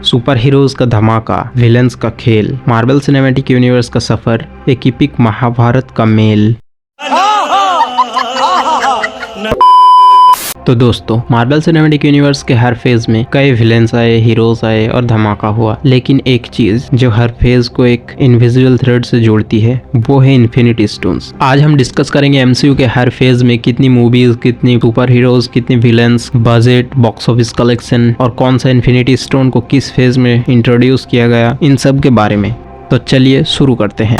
Super heroes का धमाका, villains का खेल, मार्वल सिनेमैटिक यूनिवर्स का सफर, एक इपिक महाभारत का मेल। तो दोस्तों, मार्वल सिनेमैटिक यूनिवर्स के हर फेज में कई विलेंस आए, हीरोज आए और धमाका हुआ, लेकिन एक चीज जो हर फेज को एक इनविजिबल थ्रेड से जोड़ती है वो है इन्फिनिटी स्टोन्स। आज हम डिस्कस करेंगे एमसीयू के हर फेज में कितनी मूवीज, कितनी सुपर हीरोज, कितनी villains, budget, box office collection और कौन सा इन्फिनिटी स्टोन को किस फेज में इंट्रोड्यूस किया गया, इन सब के बारे में। तो चलिए शुरू करते हैं।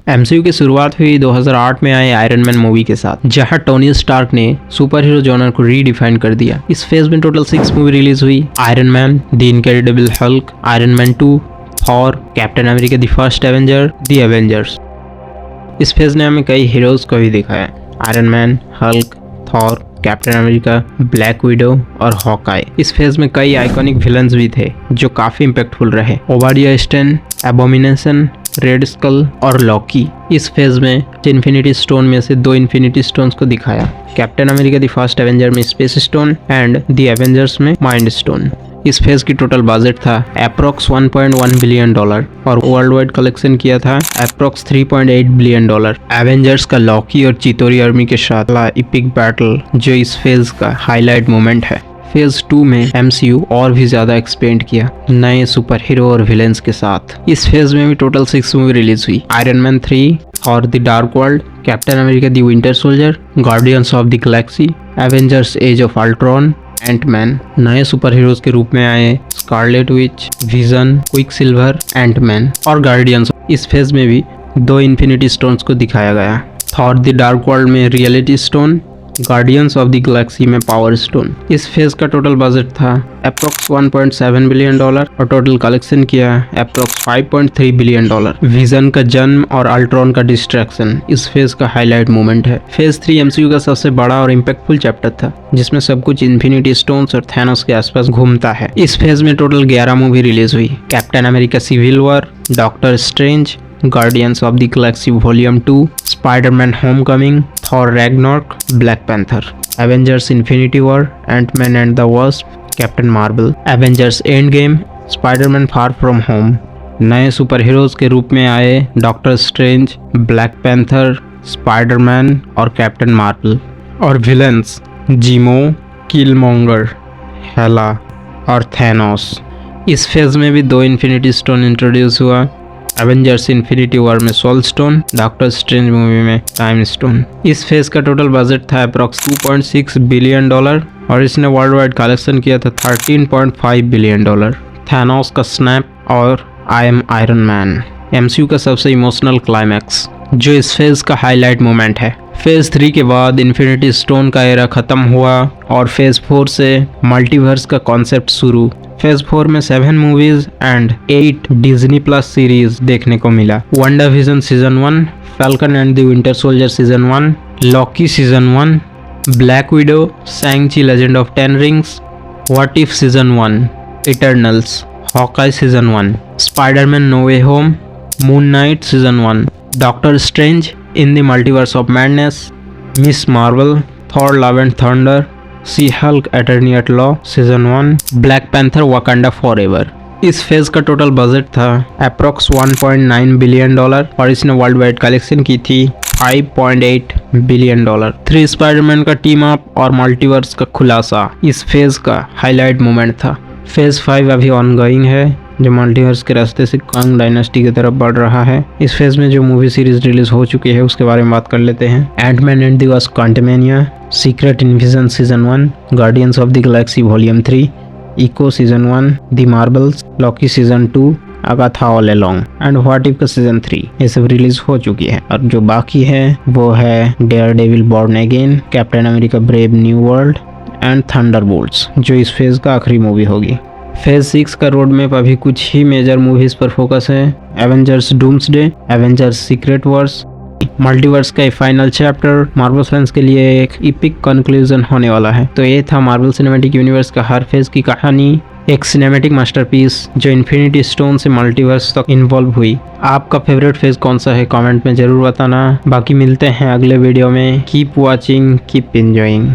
एमसीयू की शुरुआत हुई 2008 में आए आयरन मैन मूवी के साथ, जहां टोनी स्टार्क ने सुपर हीरो जॉनर को रीडिफाइन कर दिया। इस फेज में टोटल 6 मूवी रिलीज हुई: Iron man, the incredible Hulk, iron man 2, Thor, captain America the First Avenger, the Avengers. इस फेज ने हमें कई हीरोज को भी दिखाया: iron man, Hulk, Thor, captain America, black window और हॉकाई। इस फेज में कई आइकॉनिक विलन्स भी थे जो काफी इम्पैक्टफुल रहे: Obadiah Stane, Abomination, Red Skull और लॉकी। इस फेज में इन्फिनिटी स्टोन में से 2 इन्फिनिटी स्टोन्स को दिखाया: Captain America the First Avenger में space stone and the Avengers में माइंड स्टोन। इस फेज की टोटल बजट था अप्रोक्स $1.1 बिलियन और वर्ल्ड वाइड कलेक्शन किया था अप्रोक्स $3.8 बिलियन। एवेंजर्स का लॉकी और चितोरी आर्मी के साथ इपिक बैटल जो इस फेज का हाईलाइट मोमेंट है। फेज 2 में एमसीयू और भी ज्यादा एक्सपेंड किया नए सुपर हीरो और विलेंस के साथ। इस फेज में भी टोटल 6 मूवी रिलीज हुई: आयरन मैन 3 और the Dark World, Captain America the Winter Soldier, Guardians of the Galaxy, Avengers Age of Ultron, Ant Man. नए सुपर हीरोज के रूप में आए Scarlet Witch, Vision, Quicksilver, Ant Man और गार्डियंस। इस phase में भी 2 इन्फिनिटी स्टोन्स को दिखाया गया: थॉर द डार्क वर्ल्ड में reality stone, Guardians of the Galaxy में पावर स्टोन। इस फेज का टोटल बजट था अप्रोक्स $1.7 बिलियन और टोटल कलेक्शन किया अप्रोक्स $5.3 बिलियन। विजन का जन्म और अल्ट्रॉन का डिस्ट्रैक्शन इस फेज का हाईलाइट मोमेंट है। फेज 3 एमसीयू का सबसे बड़ा और इम्पैक्टफुल चैप्टर था, जिसमें सब कुछ इन्फिनिटी स्टोन्स और थैनोस के आसपास घूमता है। इस फेज में टोटल 11 मूवी रिलीज हुई: Captain America Civil War, Doctor Strange, Guardians of the Galaxy volume 2, Spider Man homecoming, Thor Ragnarok, Black Panther, Avengers Infinity War, Ant Man and the Wasp, Captain Marvel, Avengers Endgame, Spider Man far from home. नए super heroes के रूप में आए Doctor Strange, Black Panther, Spider Man और Captain Marvel. और villains Zemo, Killmonger, Hela और Thanos. इस phase में भी 2 इन्फिनिटी स्टोन इंट्रोड्यूस हुआ: एवेंजर्स इन्फिनिटी वॉर में soul stone, Doctor Strange movie में टाइम स्टोन। इस फेज का टोटल बजट था अप्रोक्स $2.6 बिलियन और इसने वर्ल्ड वाइड कलेक्शन किया था $13.5 बिलियन। थैनोस का स्नैप और I am Iron man MCU का सबसे इमोशनल क्लाइमैक्स जो इस फेज का हाईलाइट मोमेंट है। फेज 3 के बाद इन्फिनिटी स्टोन का एरा खत्म हुआ और फेज 4 से मल्टीवर्स का कॉन्सेप्ट शुरू। फेज 4 में 7 movies and 8 Disney plus series देखने को मिला: WandaVision season 1, Falcon and the Winter Soldier season 1, Loki season 1, Black Widow, Shang Chi legend of 10 rings, what if season 1, Eternals, Hawkeye season 1, Spider Man no way home, Moon Knight season 1, Doctor Strange in the Multiverse of Madness, Miss Marvel, Thor Love and Thunder, She Hulk attorney at law season 1, black panther Wakanda forever. इस phase का total budget था approx $1.9 billion और इसने world wide collection की थी $5.8 billion. 3 Spiderman का team up और multiverse का खुलासा इस फेज का हाईलाइट मोमेंट था। फेज 5 अभी ऑनगोइंग है, जो मल्टीवर्स के रास्ते से कांग डायनेस्टी की तरफ बढ़ रहा है। इस फेज में जो मूवी सीरीज रिलीज हो चुकी है उसके बारे में बात कर लेते हैं: Ant-Man and the Wasp Quantumania, Secret Invasion season 1, Guardians of the Galaxy Volume 3, Echo season 1, The Marvels, Loki season 2, Agatha All Along and What If का सीजन 3। ये सब रिलीज हो चुकी है और जो बाकी है वो है Daredevil born again, captain America brave new world and Thunderbolts, जो इस फेज का आखिरी मूवी होगी। फेज 6 का रोड मैप अभी कुछ ही मेजर मूवीज पर फोकस है: Avengers doomsday, Avengers secret Wars, multiverse का फाइनल चैप्टर मार्वल फैंस के लिए एक इपिक कंक्लूजन होने वाला है। तो ये था मार्वल सिनेमैटिक यूनिवर्स का हर फेज की कहानी, एक सिनेमैटिक मास्टरपीस जो इन्फिनिटी स्टोन से मल्टीवर्स तक इन्वॉल्व हुई। आपका फेवरेट फेज कौन सा है कमेंट में जरूर बताना। बाकी मिलते हैं अगले वीडियो में। Keep watching, keep enjoying.